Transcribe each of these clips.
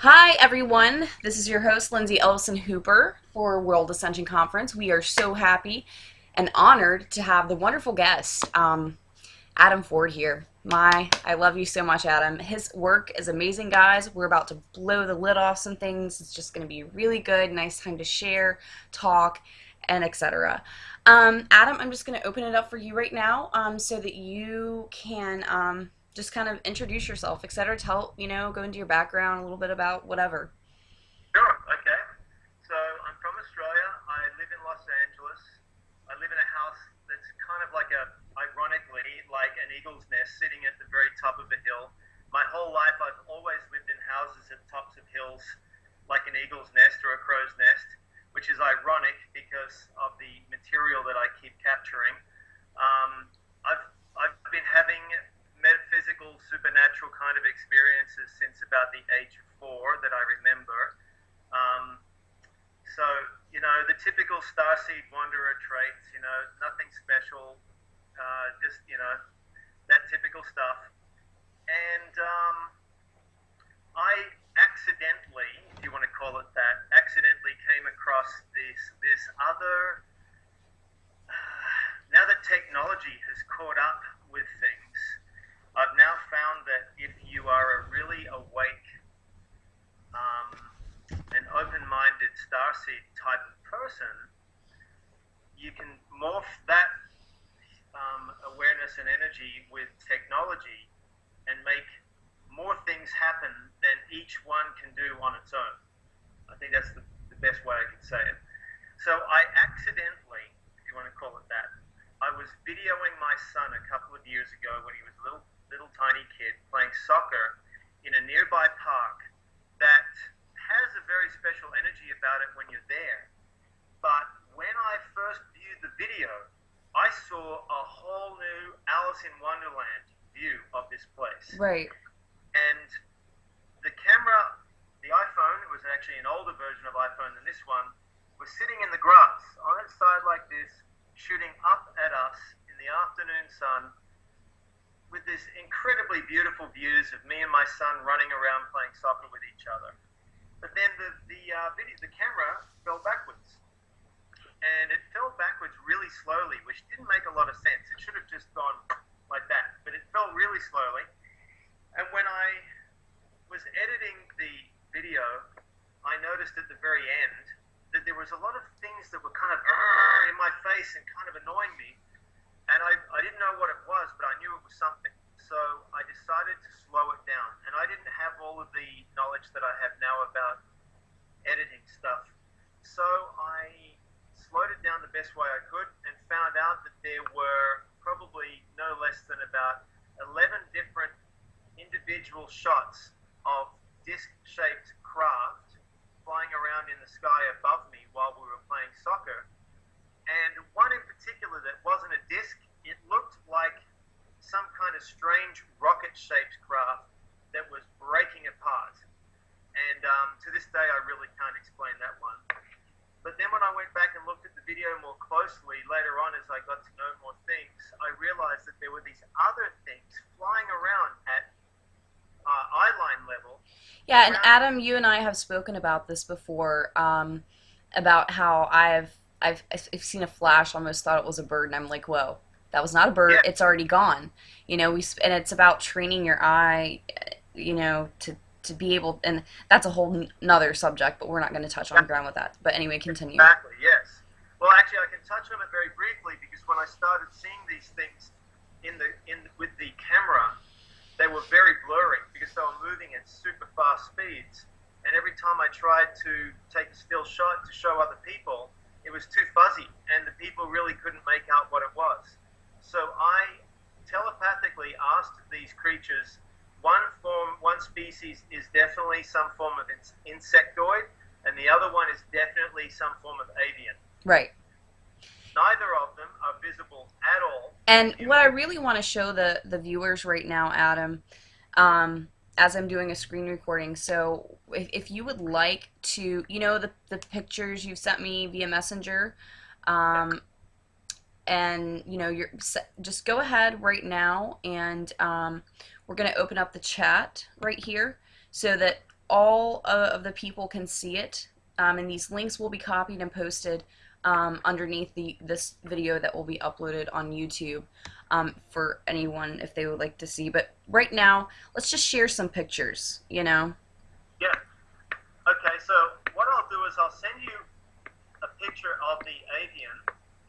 Hi, everyone. This is your host, Lindsey Elocin Hooper for World Ascension Conference. We are so happy and honored to have the wonderful guest, Adam Ford here. I love you so much, Adam. His work is amazing, guys. We're about to blow the lid off some things. It's just going to be really good, nice time to share, talk, and etc. Adam, I'm just going to open it up for you right now so that you can just kind of introduce yourself, etc. Tell, go into your background, a little bit about whatever. Sure, okay. So I'm from Australia. I live in Los Angeles. I live in a house that's kind of like ironically, like an eagle's nest sitting at the very top of a hill. My whole life, I've always lived in houses at tops of hills, like an eagle's nest or a crow's nest, which is ironic because of the material that I keep capturing. Um, I've been having metaphysical, supernatural kind of experiences since about the age of 4 that I remember. Um, so, the typical starseed wanderer traits, nothing special, just, that typical stuff. And I accidentally, if you want to call it that, accidentally came across this other. Now that technology has caught up with things, I've now found that if you are a really awake an open-minded starseed type of person, you can morph that awareness and energy with technology and make more things happen than each one can do on its own. I think that's the best way I can say it. So I accidentally, if you want to call it that, I was videoing my son a couple of years ago when he was a little tiny kid playing soccer in a nearby park that has a very special energy about it when you're there. But when I first viewed the video, I saw a whole new Alice in Wonderland view of this place. Right. And the camera, the iPhone, it was actually an older version of iPhone than this one, was sitting in the grass on its side like this, shooting up at us in the afternoon sun with this incredibly beautiful views of me and my son running around playing soccer with each other. But then the camera fell backwards, and it fell backwards really slowly, which didn't make a lot of sense. It should have just gone like that, but it fell really slowly. And when I was editing the video, I noticed at the very end that there was a lot of things that were kind of in my face and kind of annoying me, and I didn't know what it was, but I knew it was something. So I decided to slow it down, and I didn't have all of the knowledge that I have now about editing stuff. So I slowed it down the best way I could and found out that there were probably no less than about 11 different individual shots of disc-shaped craft flying around in the sky above me while we were playing soccer. And one in particular that wasn't a disc, it looked like some kind of strange rocket-shaped craft that was breaking apart. And to this day, I really can't explain that one. But then when I went back and looked at the video more closely later on as I got to know more things, I realized that there were these other things flying around at eye line level. Yeah, and Adam, you and I have spoken about this before, about how I've seen a flash, almost thought it was a bird, and I'm like, whoa, that was not a bird. Yeah, It's already gone. And it's about training your eye, to be able, and that's a whole nother subject, but we're not going to touch on ground with that. But anyway, continue. exactly, yes. Well, actually, I can touch on it very briefly because when I started seeing these things with the camera, they were very blurry because they were moving at super fast speeds. And every time I tried to take a still shot to show other people, it was too fuzzy, and the people really couldn't make out what it was. So I telepathically asked these creatures, one species is definitely some form of insectoid, and the other one is definitely some form of avian. Right. Neither of them are visible at all. And what I really want to show the viewers right now, Adam, as I'm doing a screen recording, so if you would like to, the pictures you've sent me via Messenger, and you're just go ahead right now, and we're going to open up the chat right here so that all of the people can see it, and these links will be copied and posted underneath this video that will be uploaded on YouTube for anyone if they would like to see. But right now, let's just share some pictures, you know? Yeah. Okay, so what I'll do is I'll send you a picture of the avian,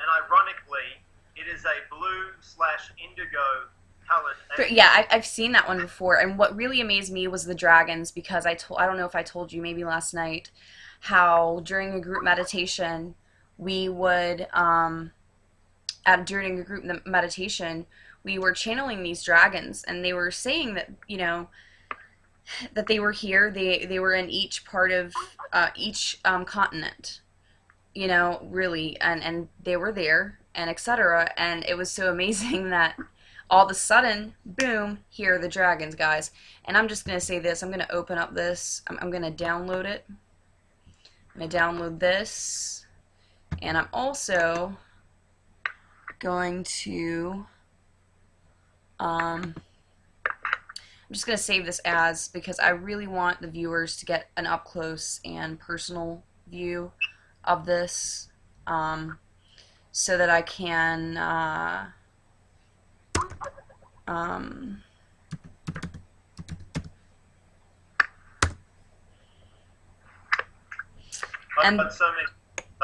and ironically, it is a blue/indigo colored. Yeah, I've seen that one before, and what really amazed me was the dragons, because I don't know if I told you maybe last night how during a group meditation we would during a group meditation we were channeling these dragons, and they were saying that, you know, that they were here, they were in each part of each continent, you know, really, and they were there, and etc. And it was so amazing that all of a sudden, boom, here are the dragons, guys. And I'm just going to say this. I'm going to open up this. I'm going to download it. I'm going to download this. And I'm also going to, I'm just going to save this as, because I really want the viewers to get an up close and personal view of this, so that I can, and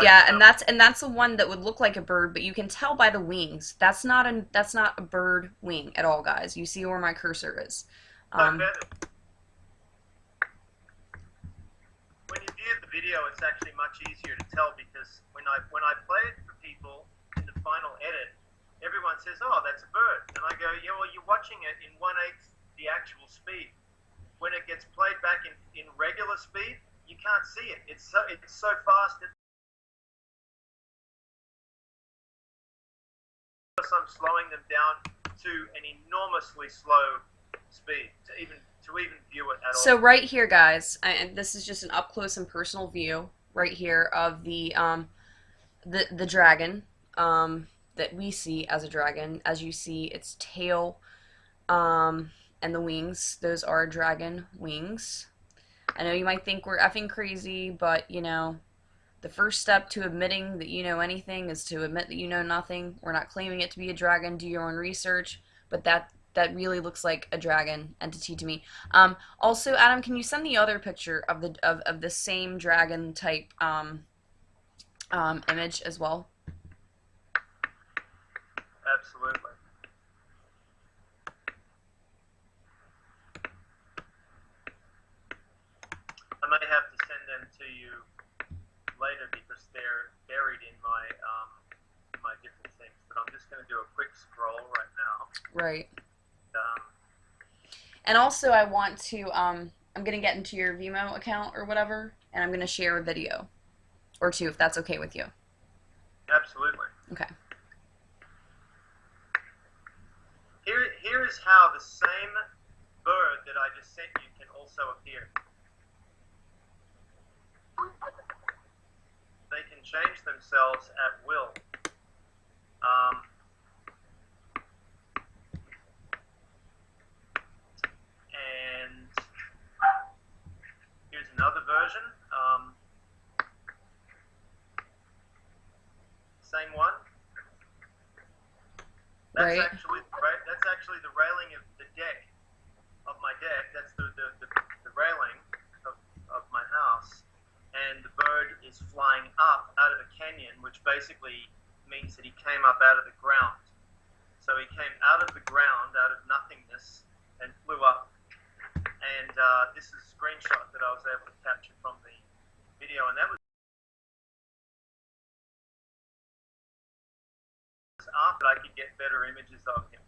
yeah, and that's the one that would look like a bird, but you can tell by the wings. That's not a bird wing at all, guys. You see where my cursor is. When you view the video, it's actually much easier to tell, because when I play it for people in the final edit, everyone says, "Oh, that's a bird," and I go, "Yeah, well, you're watching it in 1/8 the actual speed. When it gets played back in regular speed, you can't see it. It's so fast that I'm slowing them down to an enormously slow speed to even view it at all." So right here, guys, and this is just an up close and personal view right here of the dragon, that we see as a dragon. As you see, its tail, and the wings, those are dragon wings. I know you might think we're effing crazy, but, you know, the first step to admitting that you know anything is to admit that you know nothing. We're not claiming it to be a dragon. Do your own research, but that really looks like a dragon entity to me. Also, Adam, can you send the other picture of the same dragon type image as well? Absolutely. I may have to send them to you later because they're buried in my different things. But I'm just going to do a quick scroll right now. Right. And also, I want to I'm going to get into your Vimeo account or whatever, and I'm going to share a video or two if that's okay with you. Absolutely. Okay. Here is how the same bird that I just sent you can also appear. They can change themselves at will. And here's another version. Same one. That's Right. That's actually the railing of the deck of my deck. That's the railing of my house, and the bird is flying up out of a canyon, which basically means that he came up out of the ground. So he came out of the ground, out of nothingness, and flew up. And this is a screenshot that I was able to capture from the video, and that was after I could get better images of him.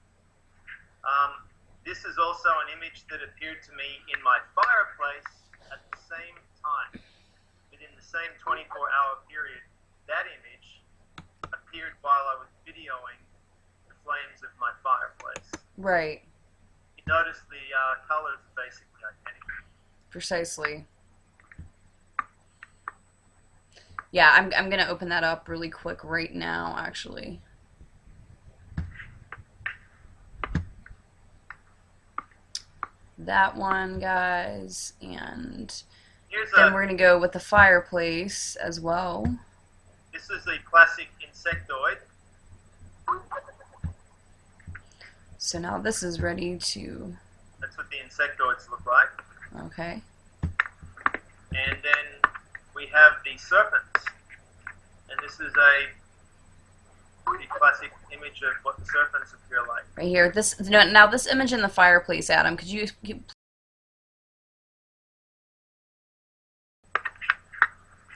This is also an image that appeared to me in my fireplace at the same time, within the same 24-hour period. That image appeared while I was videoing the flames of my fireplace. Right. You notice the colors are basically identical. Precisely. Yeah, I'm going to open that up really quick right now, actually. that one, guys, and Here's then a we're gonna go with the fireplace as well. this is the classic insectoid. So now this is ready to, That's what the insectoids look like. okay. And then we have the serpents. And this is a pretty classic image of what the serpents appear like. Right here. This no, now this image in the fireplace, Adam. Could you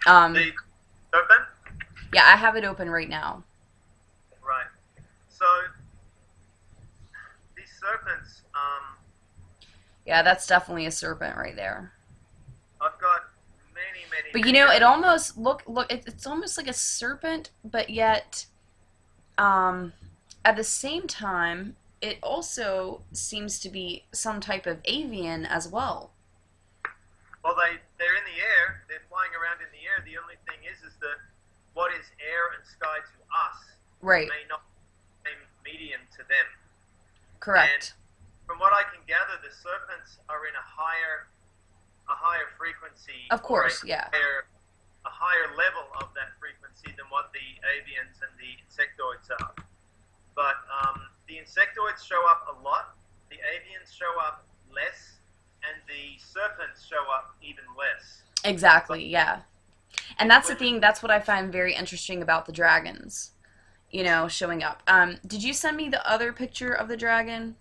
The serpent? yeah, I have it open right now. Right. So these serpents, Yeah, that's definitely a serpent right there. I've got many But you know, it almost it's almost like a serpent, but yet at the same time, it also seems to be some type of avian as well. Well, they're in the air. They're flying around in the air. The only thing is that what is air and sky to us Right. may not be the same medium to them. Correct. And from what I can gather, the serpents are in a higher frequency. Of course, or yeah. A higher level of that frequency than what the avians and the insectoids are. But the insectoids show up a lot. The avians show up less. And the serpents show up even less. Exactly, yeah. And that's the thing, that's what I find very interesting about the dragons, you know, showing up. Did you send me the other picture of the dragon?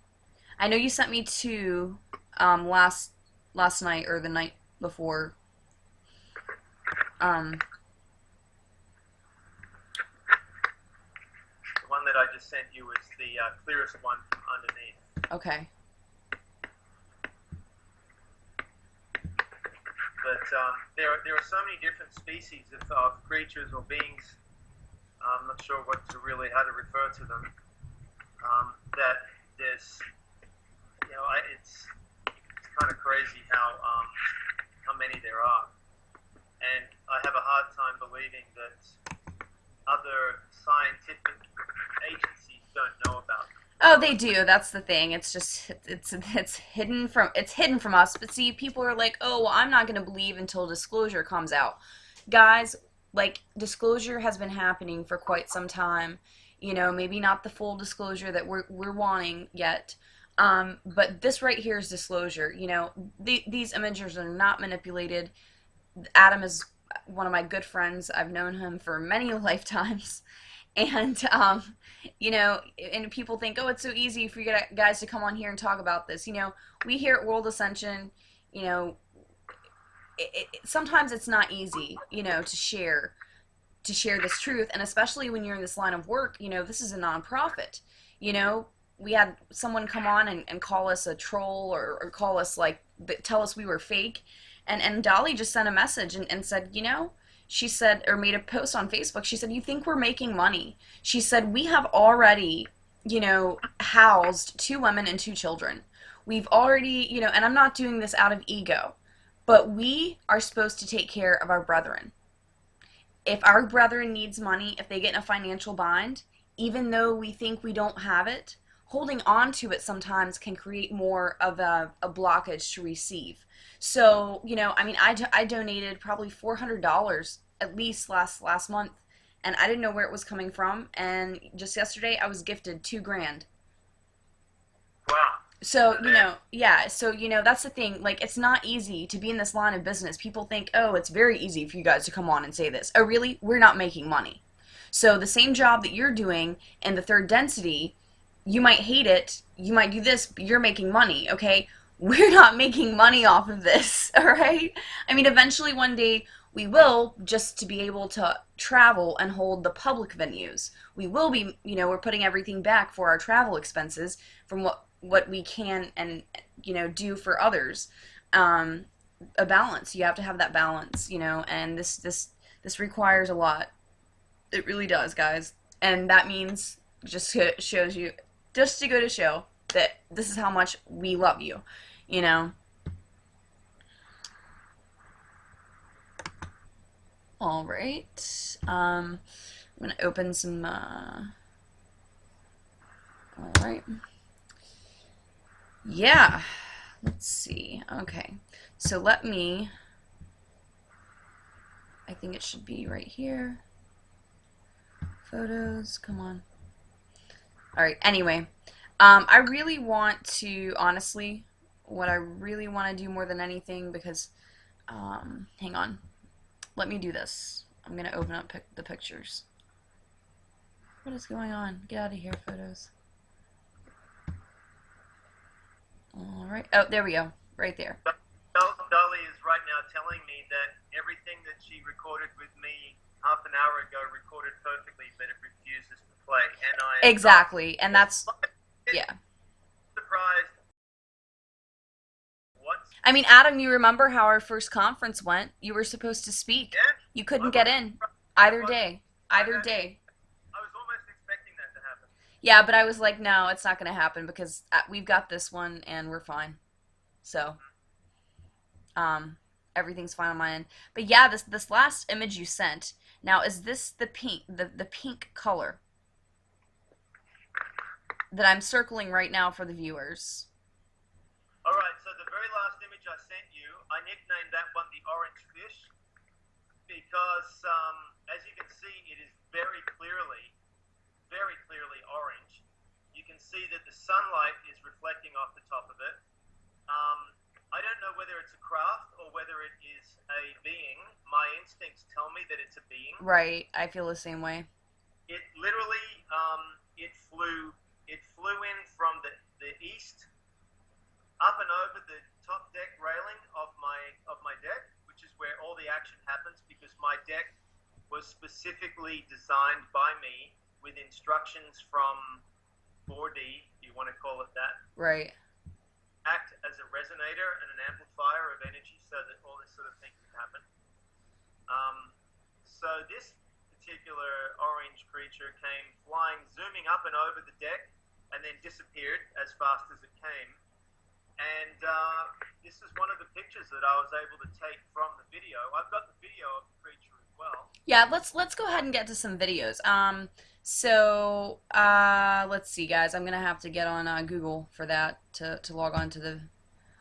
I know you sent me two last night or the night before. The one that I just sent you is the clearest one from underneath. Okay. But there are so many different species of creatures or beings. I'm not sure how to refer to them. That there's, it's kind of crazy how many there are, and I have a hard time believing that other scientific agencies don't know about them. Oh, they do. That's the thing. It's just it's hidden from us. But see, people are like, "Oh, well, I'm not going to believe until disclosure comes out." Guys, like disclosure has been happening for quite some time. You know, maybe not the full disclosure that we're wanting yet. But this right here is disclosure. You know, these images are not manipulated. Adam is one of my good friends. I've known him for many lifetimes. And you know, and people think, oh, it's so easy for you guys to come on here and talk about this. You know, we here at World Ascension, you know, sometimes it's not easy, you know, to share this truth, and especially when you're in this line of work. You know, this is a nonprofit. You know, we had someone come on and call us a troll, or call us like tell us we were fake, and Dolly just sent a message and said, you know. She said, or made a post on Facebook, she said, you think we're making money? She said, we have already, you know, housed 2 women and 2 children. We've already, you know, and I'm not doing this out of ego, but we are supposed to take care of our brethren. If our brethren needs money, if they get in a financial bind, even though we think we don't have it, holding on to it sometimes can create more of a blockage to receive. So, you know, I mean, I donated probably $400 at least last month, and I didn't know where it was coming from. And just yesterday, I was gifted $2,000. Wow. So, you know, yeah, so, you know, that's the thing. Like, it's not easy to be in this line of business. People think, oh, it's very easy for you guys to come on and say this. Oh, really? We're not making money. So the same job that you're doing in the third density, you might hate it, you might do this, but you're making money, okay? We're not making money off of this, all right? I mean, eventually one day we will, just to be able to travel and hold the public venues. We will be, you know, we're putting everything back for our travel expenses from what we can and, you know, do for others. A balance. You have to have that balance, you know, and this requires a lot. It really does, guys. And that means just shows you, just to go to show that this is how much we love you, you know. All right. I'm gonna open some. All right. Yeah. Let's see. Okay. So let me, I think it should be right here. Photos, come on. All right. Anyway, I really want to, honestly, what I really want to do more than anything, because, hang on. Let me do this. I'm going to open up the pictures. What is going on? Get out of here, photos. All right. Oh, there we go. Right there. Dolly is right now telling me that everything that she recorded with me half an hour ago recorded perfectly, but it refuses to play. And I am Exactly. And that's, yeah. surprised. What? I mean, Adam, you remember how our first conference went? You were supposed to speak. Yeah. You couldn't get in either day. Either day. I was almost expecting that to happen. Yeah, but I was like, no, it's not going to happen because we've got this one and we're fine. So, everything's fine on my end. But yeah, this last image you sent. Now, is this the pink color that I'm circling right now for the viewers? All right, so the very last image I sent you, I nicknamed that one the orange fish because, as you can see, it is very clearly orange. You can see that the sunlight is reflecting off the top of it. I don't know whether it's a craft or whether it is a being. My instincts tell me that it's a being. Right, I feel the same way. It literally, it flew in from the east up and over the top deck railing of my deck, which is where all the action happens because my deck was specifically designed by me with instructions from 4D, if you want to call it that. Right. Act as a resonator and an amplifier of energy so that all this sort of thing can happen. So this particular orange creature came flying, zooming up and over the deck, and then disappeared as fast as it came. And this is one of the pictures that I was able to take from the video. I've got the video of the creature as well. Yeah, let's go ahead and get to some videos. Let's see, guys. I'm gonna have to get on Google for that to log on to the.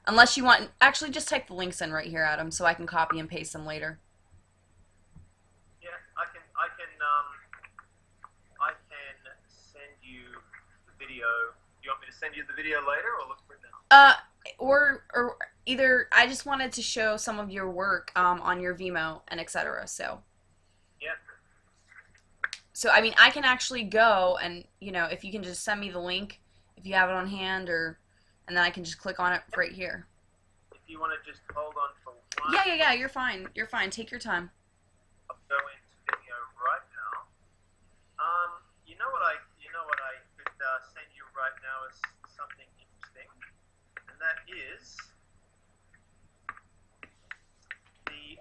Unless you want, actually, just type the links in right here, Adam, so I can copy and paste them later. Yeah, I can send you the video. Do you want me to send you the video later, or look for it now? Or either I just wanted to show some of your work on your Vimeo and etc. So. Yeah. So I mean, I can actually go and if you can just send me the link, if you have it on hand, and then I can just click on it right here. If you want to just hold on for one. Yeah. You're fine. You're fine. Take your time. I'll go into video right now. You know what I could send you right now is something interesting, and that is the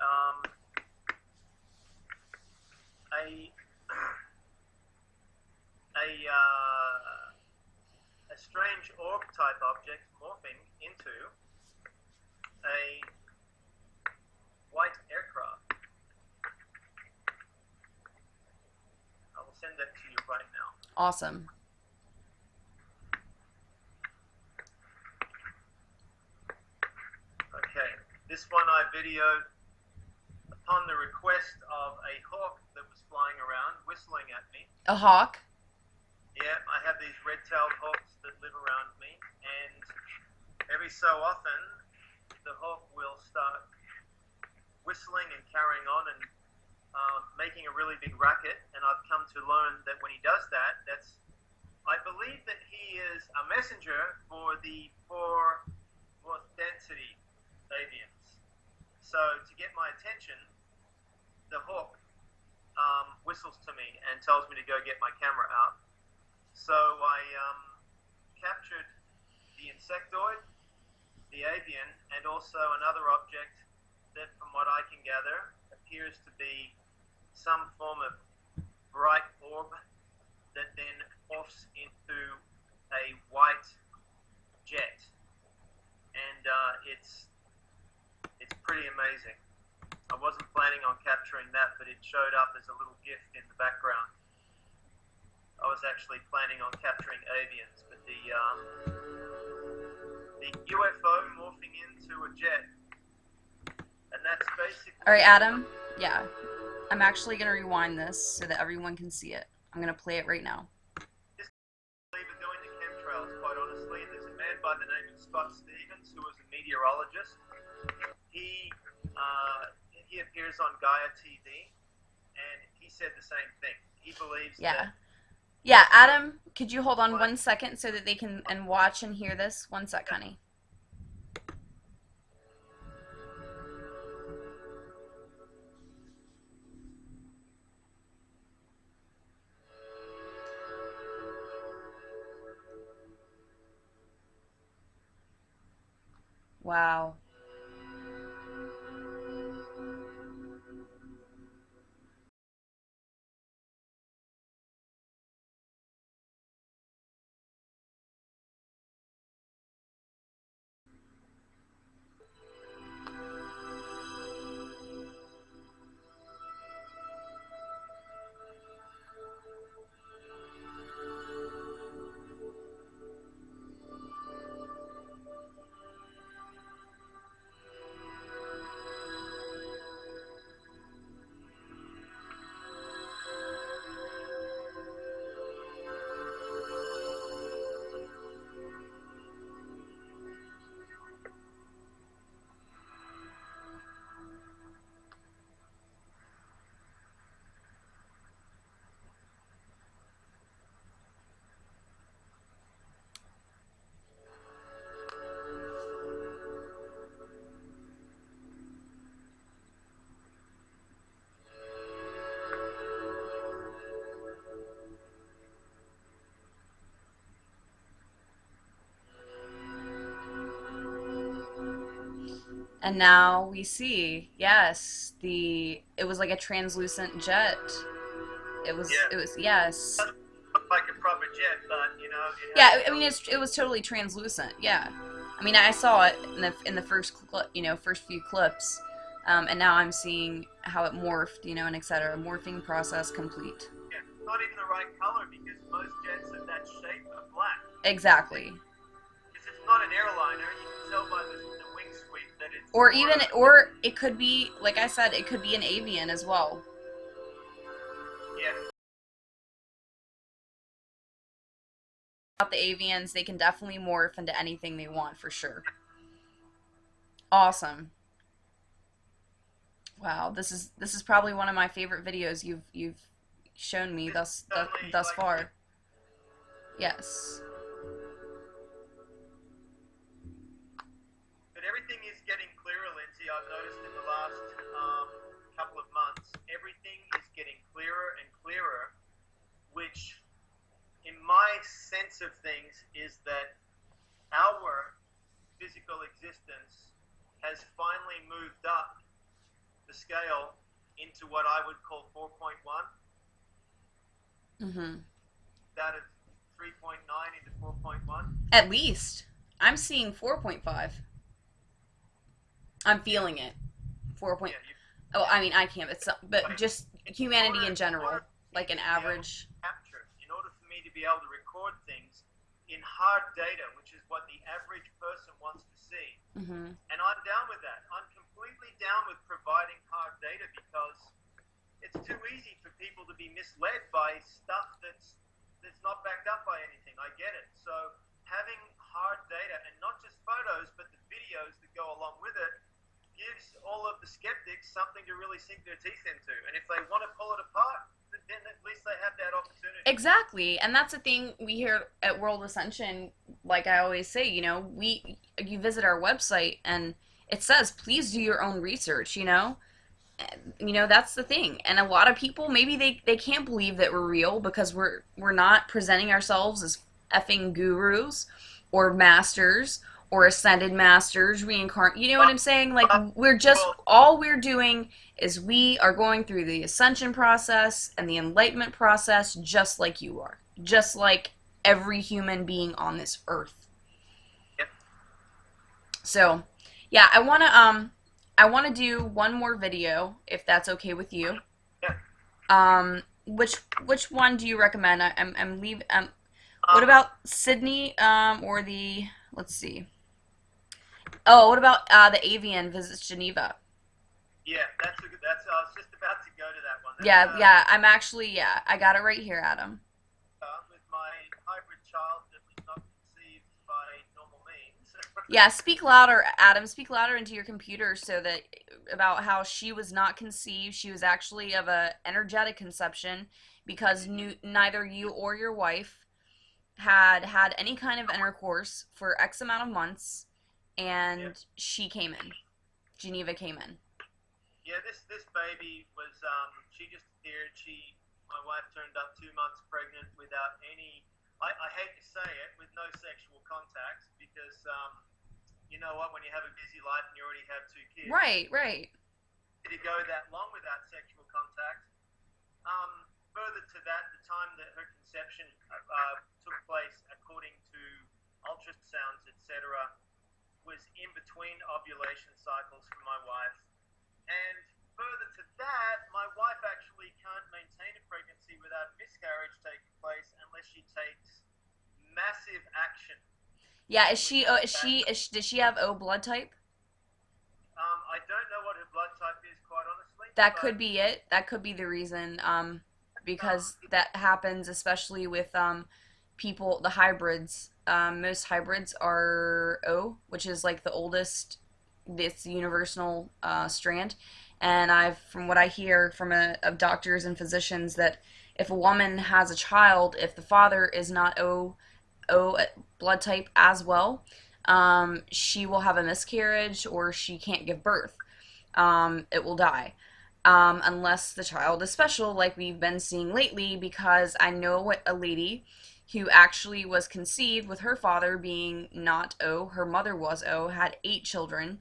a strange orb type object morphing into a white aircraft. I will send that to you right now. Awesome. Okay, this one I videoed upon the request of a hawk that was flying around, whistling at me. A hawk? Yeah, I have these red-tailed hawks that live around me, and every so often the hawk will start whistling and carrying on and making a really big racket, and I've come to learn that when he does that, I believe that he is a messenger for the four density avians. So to get my attention, the hawk whistles to me and tells me to go get my camera out. So I captured the insectoid, the avian, and also another object that, from what I can gather, appears to be some form of bright orb that then morphs into a white jet. And it's pretty amazing. I wasn't planning on capturing that, but it showed up as a little gift in the background. I was actually planning on capturing avians, but the UFO morphed All right, Adam. Yeah, I'm actually gonna rewind this so that everyone can see it. I'm gonna play it right now. Just believe in doing the chemtrails, quite honestly. And there's a man by the name of Scott Stevens who was a meteorologist. He he appears on Gaia TV, and he said the same thing. He believes Yeah. that. Yeah, Adam, could you hold on 1 second so that they can and watch and hear this? 1 sec, honey. Wow. And now we see, yes, it was like a translucent jet. Yeah, Yes. it doesn't look like a proper jet, but it has Yeah, I mean some. it was totally translucent. Yeah. I mean I saw it in the first first few clips. And now I'm seeing how it morphed, and etc. Morphing process complete. Yeah, not even the right color because most jets of that shape are black. Exactly. Because it's not an airliner, you can tell by the wing sweep that it's Or more even of a. or it could be, like I said, it could be an avian as well. Yeah. About the avians, they can definitely morph into anything they want for sure. Awesome. Wow, this is probably one of my favorite videos you've shown me It's totally thus like far. Yes. but everything is getting clearer, Lindsay. I've noticed in the last couple of months, everything is getting clearer and clearer, which, in my sense of things, is that our physical existence has finally moved up the scale into what I would call 4.1. Mhm. That is 3.9 into 4.1. At least I'm seeing 4.5. I'm Yeah, feeling it. 4 point. yeah. Oh, I mean I can't. But But just humanity in in order general, for me like an to be able to average. capture, in order for me to be able to record things in hard data, which is what the average person wants to see, Mhm. and I'm down with that. I'm completely down with providing hard data because it's too easy for people to be misled by stuff that's not backed up by anything. I get it. So having hard data and not just photos, but the videos that go along with it gives all of the skeptics something to really sink their teeth into. And if they want to pull it apart, then at least they have that opportunity. Exactly, and that's the thing we hear at World Ascension. Like I always say, you visit our website and it says please do your own research. That's the thing, and a lot of people maybe they can't believe that we're real because we're not presenting ourselves as effing gurus or masters or ascended masters reincarnate. You know what I'm saying? Like Well, all we're doing is we are going through the ascension process and the enlightenment process just like you are, just like every human being on this earth. yeah, So yeah, I want to do one more video if that's okay with you. yeah. Which one do you recommend? I'm leave. What Um, about Sydney? Or the let's see. Oh, what about the avian visits Geneva? Yeah, that's. I was just about to go to that one. Yeah, yeah. I'm actually, yeah. I got it right here, Adam. With my hybrid child that was not conceived by normal means. Yeah, speak louder, Adam. Speak louder into your computer so that about how she was not conceived. She was actually of a energetic conception because neither you or your wife had any kind of intercourse for X amount of months, and Yeah. she came in. Geneva came in. Yeah, this baby was she just appeared. My wife turned up 2 months pregnant without any. I hate to say it, with no sexual contacts because you know what? When you have a busy life and you already have 2 kids, Right, right. to go that long without sexual contact. Further to that, the time that her conception took place, according to ultrasounds, etc., was in between ovulation cycles for my wife. And further to that, my wife actually can't maintain a pregnancy without miscarriage taking place unless she takes massive action. Yeah, does she have O blood type? I don't know what her blood type is, quite honestly. That could be it. That could be the reason. Because that happens, especially with people, the hybrids. Most hybrids are O, which is like the oldest. It's the universal strand, and from what I hear from of doctors and physicians, that if a woman has a child, if the father is not O blood type as well, she will have a miscarriage or she can't give birth. It will die. Unless the child is special, like we've been seeing lately, because I know a lady who actually was conceived with her father being not O, her mother was O, had 8 children,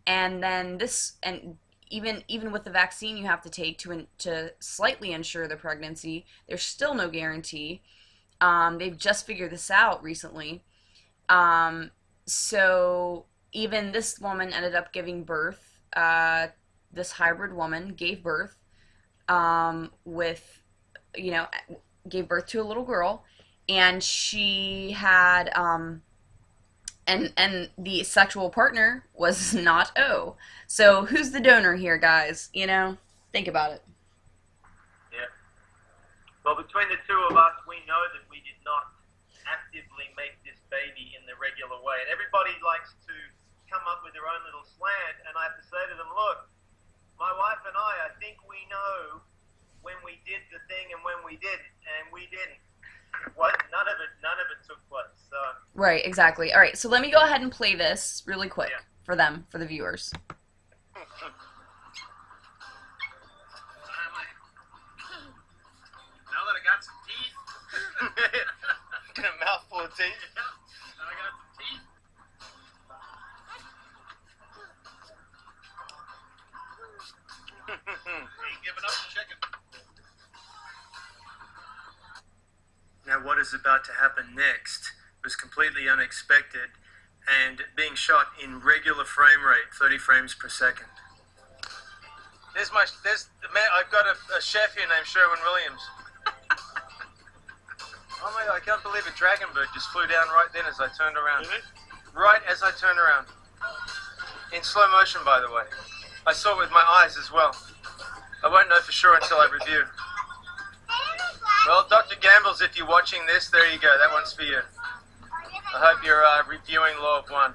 and then and even with the vaccine you have to take to slightly ensure the pregnancy, there's still no guarantee. They've just figured this out recently. So even this woman ended up giving birth. This hybrid woman gave birth with, you know, gave birth to a little girl, and she had and the sexual partner was not O. So who's the donor here, guys? You know, think about it. Yeah. Well, between the two of us, we know that we did not actively make this baby in the regular way. And everybody likes to come up with their own little slant, and I have to say to them, look, my wife and I think we know when we did the thing and when we didn't, and we didn't. None of it took place. So. Right, exactly. All right, so let me go ahead and play this really quick for them, for the viewers. Now that I got some teeth, a mouthful of teeth. Yeah. Now I got some teeth. Ain't giving up the chicken. Now, what is about to happen next was completely unexpected and being shot in regular frame rate, 30 frames per second. There's man. I've got a chef here named Sherwin Williams. Oh my God! I can't believe a dragon bird just flew down right then as I turned around. Right as I turned around, in slow motion, by the way. I saw it with my eyes as well. I won't know for sure until I review. Well, Dr. Gambles, if you're watching this, there you go. That one's for you. I hope you're reviewing Law of One.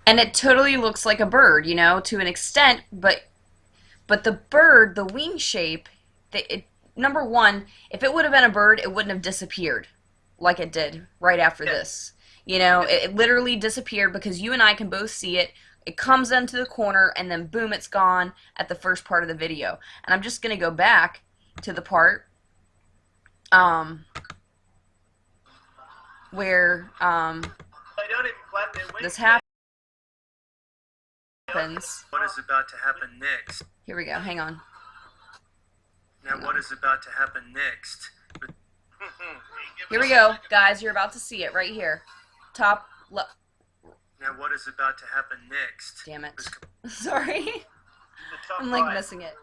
And it totally looks like a bird, you know, to an extent, but the bird, the wing shape, number one, if it would have been a bird, it wouldn't have disappeared like it did right after this. You know, it literally disappeared because you and I can both see it. It comes into the corner, and then boom, it's gone at the first part of the video. And I'm just going to go back to the part where this happens. What is about to happen next? Here we go. Hang on. Now, what is about to happen next? Here we go, guys. You're about to see it right here. Top left. Now, what is about to happen next? Damn it. Sorry. I'm like missing it.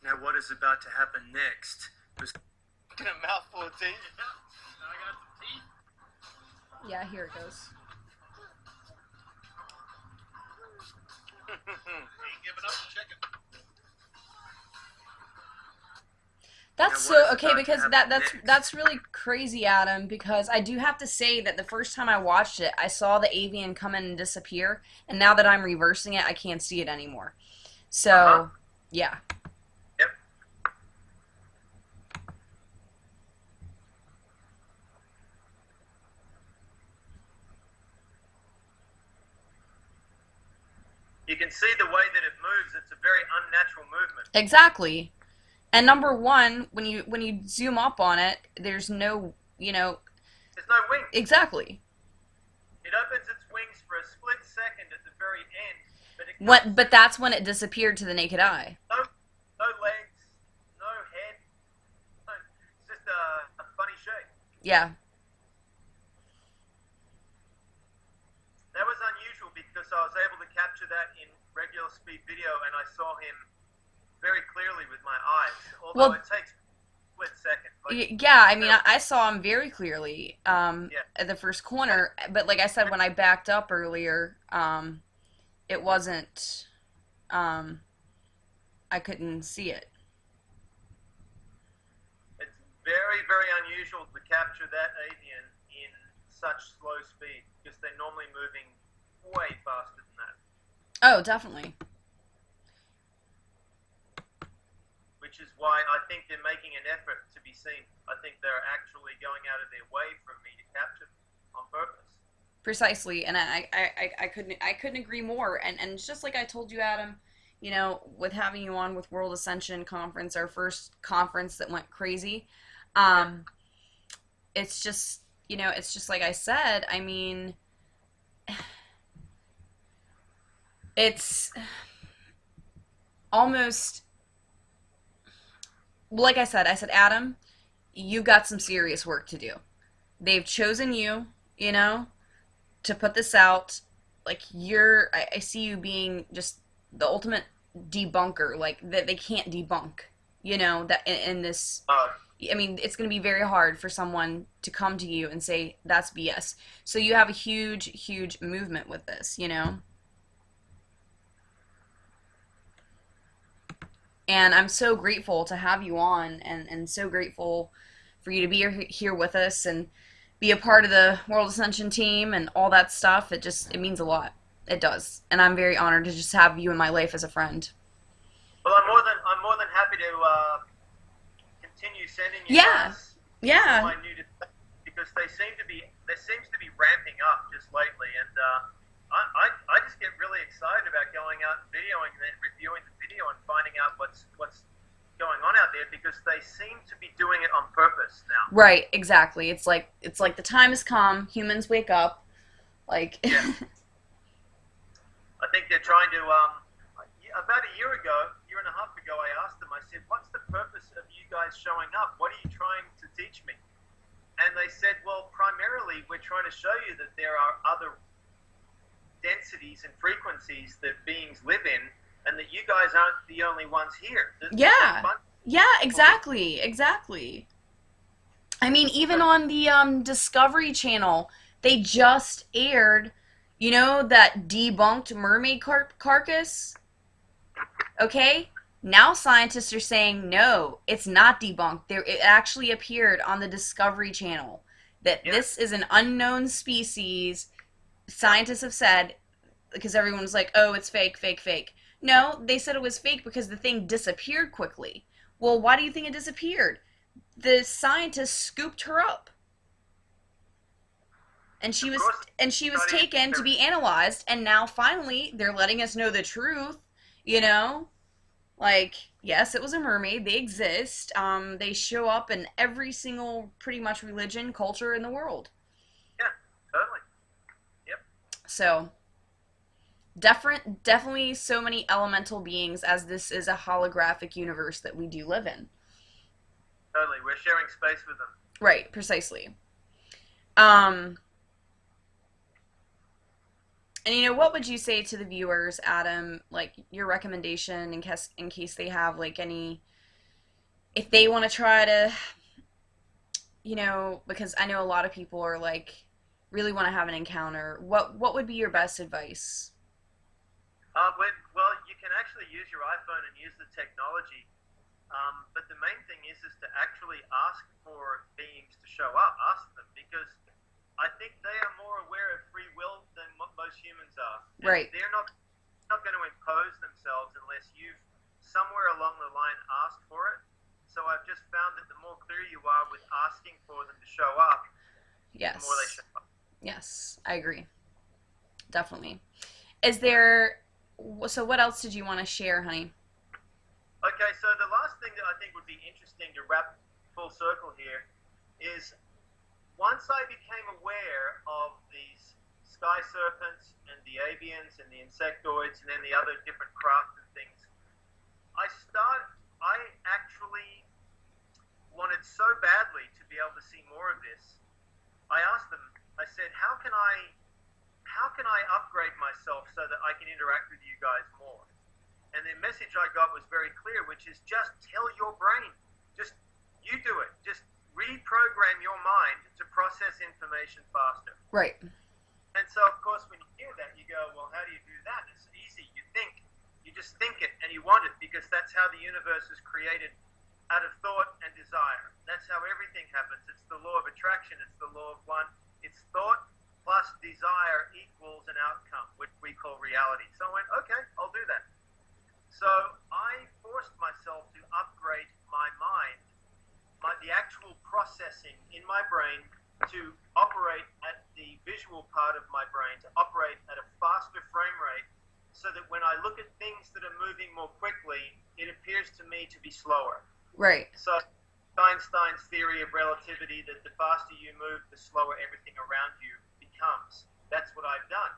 Now, what is was about to happen next was A mouthful of teeth. Now I got some teeth. Yeah, here it goes. Ain't giving up the chicken. That's what is so okay about to because happen that's next? that's really crazy, Adam, because I do have to say that the first time I watched it, I saw the avian come in and disappear, and now that I'm reversing it, I can't see it anymore. So, Uh-huh. yeah. Yep. You can see the way that it moves. It's a very unnatural movement. Exactly. And number one, when you zoom up on it, there's no, There's no wings. exactly. It opens its wings for a split second at the very end, but it comes But that's when it disappeared to the naked eye. no legs, no head. No, it's just a funny shape. Yeah. That was unusual because I was able to capture that in regular speed video, and I saw him very clearly with my eyes. Although Well, it takes a split second. Like, yeah, I mean, I saw him very clearly yeah. at the first corner, but like I said, when I backed up earlier, it wasn't, I couldn't see it. It's very, very unusual to capture that avian in such slow speed because they're normally moving way faster than that. Oh, definitely. Which is why I think they're making an effort to be seen. I think they're actually going out of their way for me to capture them on purpose. Precisely, and I couldn't agree more. And it's just like I told you, Adam, with having you on with World Ascension Conference, our first conference that went crazy, it's just it's just like I said. I mean, it's almost like I said, Adam, you've got some serious work to do. They've chosen you, to put this out. Like I see you being just the ultimate debunker. Like that they can't debunk. That in this. I mean, it's going to be very hard for someone to come to you and say that's BS. So you have a huge, huge movement with this. And I'm so grateful to have you on, and so grateful for you to be here with us and be a part of the World Ascension team and all that stuff. It means a lot. It does. And I'm very honored to just have you in my life as a friend. Well, I'm more than happy to continue sending you Yeah. guys Yeah. my new because there seems to be ramping up just lately, and I just get really excited about going out and videoing and then reviewing the video and finding out what's going on out there because they seem to be doing it on purpose now. Right, exactly. It's like the time has come, humans wake up. Like Yeah. I think they're trying to about a year and a half ago, I asked them, I said, what's the purpose of you guys showing up? What are you trying to teach me? And they said, well, primarily we're trying to show you that there are other densities and frequencies that beings live in, and that you guys aren't the only ones here. Yeah. Yeah, exactly. Exactly. I mean, even on the Discovery Channel, they just aired, that debunked mermaid carcass. Okay? Now scientists are saying, no, it's not debunked. It actually appeared on the Discovery Channel that this is an unknown species. Scientists have said, because everyone's like, oh, it's fake, fake, fake. No, they said it was fake because the thing disappeared quickly. Well, why do you think it disappeared? The scientists scooped her up. And she was taken to be analyzed, and now finally they're letting us know the truth, Like, yes, it was a mermaid. They exist. They show up in every single pretty much religion, culture in the world. Yeah, totally. Yep. So, definitely so many elemental beings, as this is a holographic universe that we do live in. Totally. We're sharing space with them. Right, precisely. And what would you say to the viewers, Adam? Like your recommendation in case they have like any if they want to try to, because I know a lot of people are like really want to have an encounter, what would be your best advice? Well, you can actually use your iPhone and use the technology, but the main thing is to actually ask for beings to show up. Ask them, because I think they are more aware of free will than most humans are. And Right. they're not going to impose themselves unless you've somewhere along the line asked for it. So I've just found that the more clear you are with asking for them to show up, the more they Yes. show up. Yes, I agree. Definitely. Is there so what else did you want to share, honey? Okay, so the last thing that I think would be interesting to wrap full circle here is, once I became aware of these sky serpents and the avians and the insectoids and then the other different craft and things, I actually wanted so badly to be able to see more of this. I asked them, I said, how can I upgrade myself so that I can interact with you guys more? And the message I got was very clear, which is just tell your brain. Just, you do it. Just reprogram your mind to process information faster. Right. And so, of course, when you hear that, you go, well, how do you do that? It's easy. You think. You just think it and you want it, because that's how the universe is created, out of thought and desire. That's how everything happens. It's the law of attraction. It's the law of one. It's thought plus desire equals an outcome, which we call reality. So I went, okay, I'll do that. So I forced myself to upgrade my mind, the actual processing in my brain, to operate at the visual part of my brain, to operate at a faster frame rate, so that when I look at things that are moving more quickly, it appears to me to be slower. Right. So Einstein's theory of relativity, that the faster you move, the slower everything around you becomes. That's what I've done.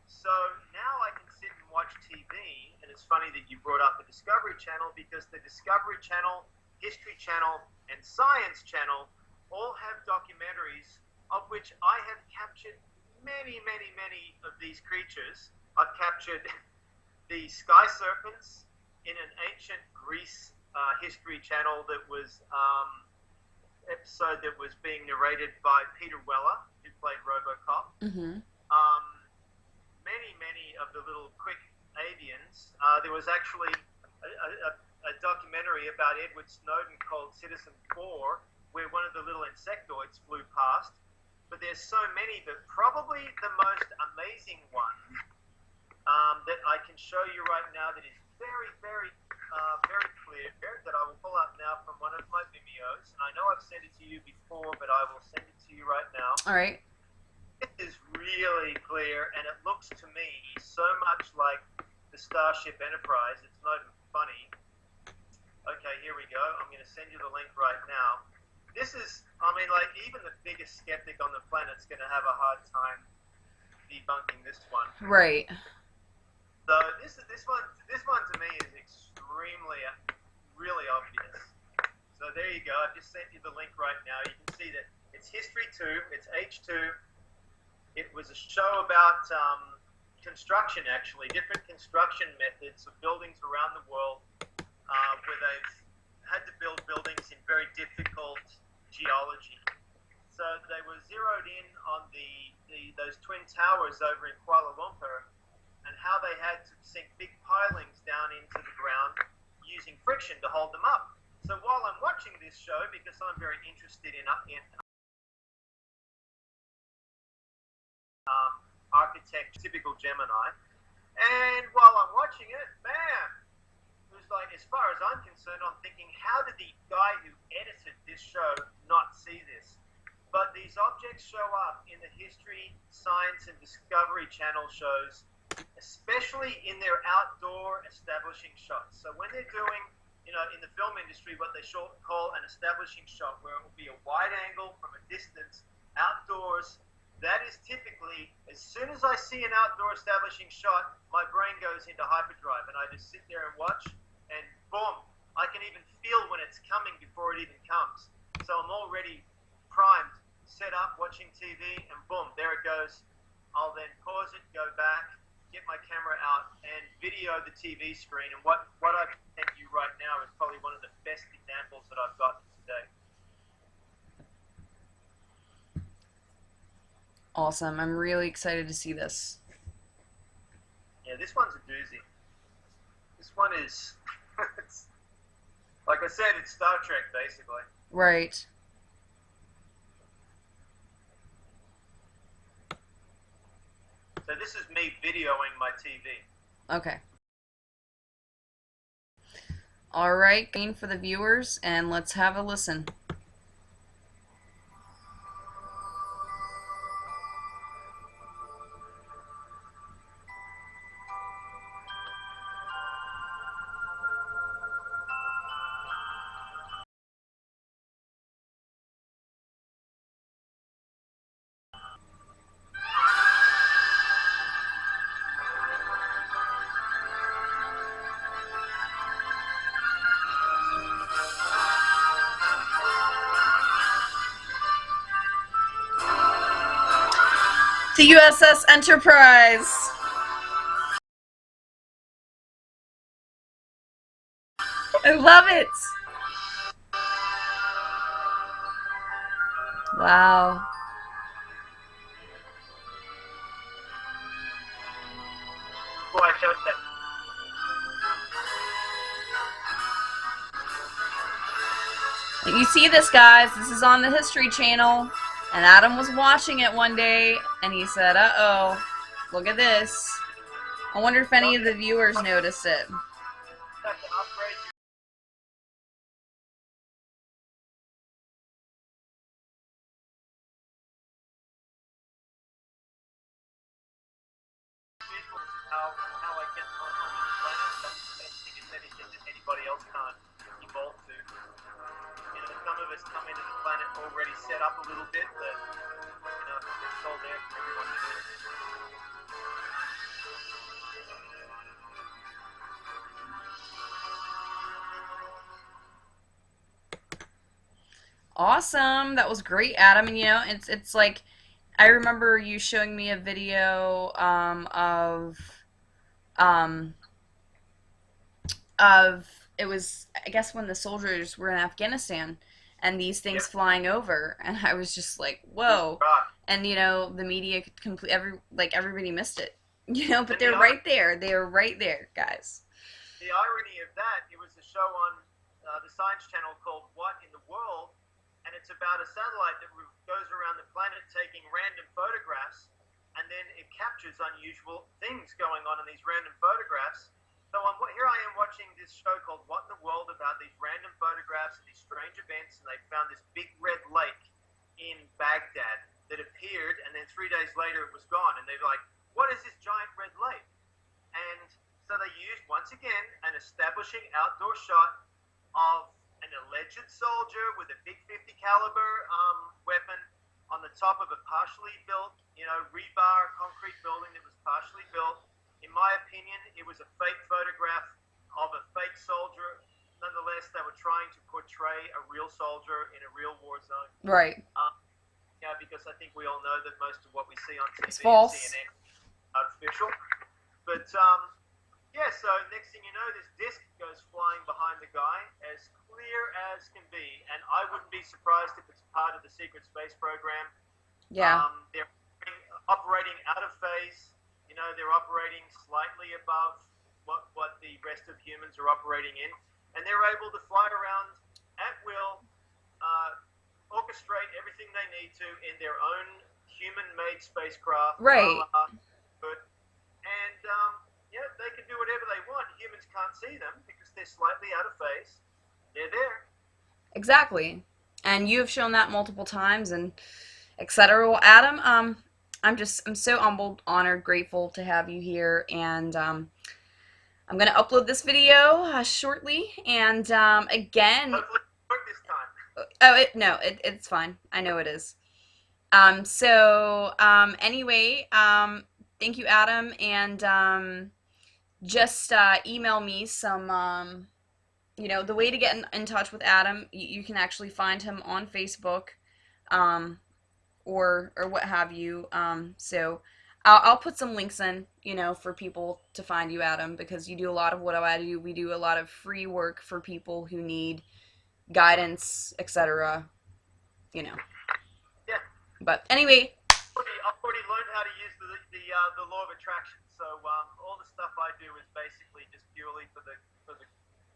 So now I can sit and watch TV, and it's funny that you brought up the Discovery Channel, because the Discovery Channel, History Channel, and Science Channel all have documentaries of which I have captured many, many, many of these creatures. I've captured the sky serpents in an ancient Greece History Channel that was episode that was being narrated by Peter Weller, who played RoboCop. Mm-hmm. Many of the little quick avians. There was actually a documentary about Edward Snowden called Citizen 4, where one of the little insectoids flew past. But there's so many, but probably the most amazing one that I can show you right now, that is very, very, very clear, that I will pull up now from one of my Vimeos. And I know I've sent it to you before, but I will send it to you right now. All right. It is really clear, and it looks to me so much like the Starship Enterprise. It's not even funny. Okay, here we go. I'm going to send you the link right now. This is, like, even the biggest skeptic on the planet's going to have a hard time debunking this one. Right. So this one to me is extremely, really obvious. So there you go. I've just sent you the link right now. You can see that it's History 2. It's H2. It was a show about construction, actually, different construction methods of buildings around the world, where they've had to build buildings in very difficult geology. So they were zeroed in on those twin towers over in Kuala Lumpur, and how they had to sink big pilings down into the ground using friction to hold them up. So while I'm watching this show, because I'm very interested in architect, typical Gemini, and while I'm watching it, bam! It was like, as far as I'm concerned, I'm thinking, how did the guy who edited this show not see this? But these objects show up in the History, Science, and Discovery Channel shows, especially in their outdoor establishing shots. So when they're doing, in the film industry, what they call an establishing shot, where it will be a wide angle from a distance, outdoors, that is typically, as soon as I see an outdoor establishing shot, my brain goes into hyperdrive, and I just sit there and watch, and boom, I can even feel when it's coming before it even comes. So I'm already primed, set up, watching TV, and boom, there it goes. I'll then pause it, go back, get my camera out, and video the TV screen. And what I think you you right now is probably one of the best examples that I've gotten today. Awesome. I'm really excited to see this. Yeah, this one's a doozy. This one is, like I said, it's Star Trek, basically. Right. So this is me videoing my TV. Okay. All right, green for the viewers, and let's have a listen. The USS Enterprise. I love it. Wow. Before I showed that. You see this, guys. This is on the History Channel. And Adam was watching it one day, and he said, uh-oh, look at this. I wonder if any of the viewers noticed it. How I get on the planet. I don't think it's anything that anybody else can't evolve to. You know, some of us come into the planet already set up a little bit, but you know, it's all there for everyone to do. Awesome. That was great, Adam. And you know, it's like I remember you showing me a video um of it was, I guess, when the soldiers were in Afghanistan and these things Yep. flying over, and I was just like, whoa. Right. And you know, the media everybody missed it. You know, but And they're the right there. They're right there, guys. The irony of that, it was a show on the Science Channel called What in the World, and it's about a satellite that goes around the planet taking random photographs, and then it captures unusual things going on in these random photographs. So here I am watching this show called What in the World about these random photographs and these strange events, and they found this big red lake in Baghdad that appeared, and then 3 days later it was gone, and they're like, what is this giant red lake? And so they used, once again, an establishing outdoor shot of an alleged soldier with a big 50 caliber weapon on the top of a partially built, rebar concrete building that was partially built. In my opinion, it was a fake photograph of a fake soldier. Nonetheless, they were trying to portray a real soldier in a real war zone. Right. Because I think we all know that most of what we see on TV It's false. and CNN is artificial. But so next thing you know, this disc goes flying behind the guy, as clear as can be. And I wouldn't be surprised if it's part of the secret space program. Yeah. They're operating out of phase. They're operating slightly above what the rest of humans are operating in. And they're able to fly around at will, orchestrate everything they need to in their own human-made spacecraft. Right. They can do whatever they want. Humans can't see them because they're slightly out of phase. They're there. Exactly. And you have shown that multiple times, and etc. Well, Adam, I'm so humbled, honored, grateful to have you here, and I'm gonna upload this video shortly. And again, Hopefully it worked this time. no, it's fine. I know it is. Anyway, thank you, Adam, and just email me some, the way to get in touch with Adam. You can actually find him on Facebook, or what have you. I'll put some links in, for people to find you, Adam, because you do a lot of what I do. We do a lot of free work for people who need guidance, etc. You know. Yeah. But anyway, I've already learned how to use the law of attraction. So all the stuff I do is basically just purely for the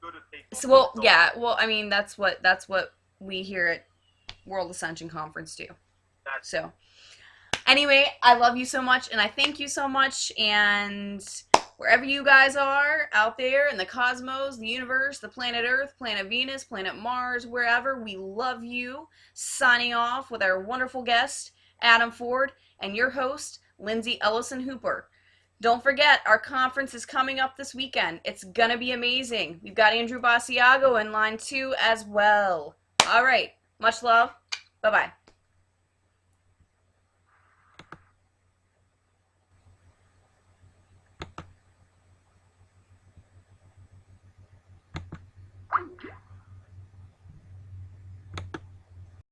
good of people. so well, yeah, well, I mean that's what we here at World Ascension Conference do. So anyway, I love you so much, and I thank you so much, and wherever you guys are out there in the cosmos, the universe, the planet Earth, planet Venus, planet Mars, wherever, we love you. Signing off with our wonderful guest, Adam Ford, and your host, Lindsey Elocin Hooper. Don't forget, our conference is coming up this weekend. It's going to be amazing. We've got Andrew Basiago in line 2 as well. All right. Much love. Bye-bye.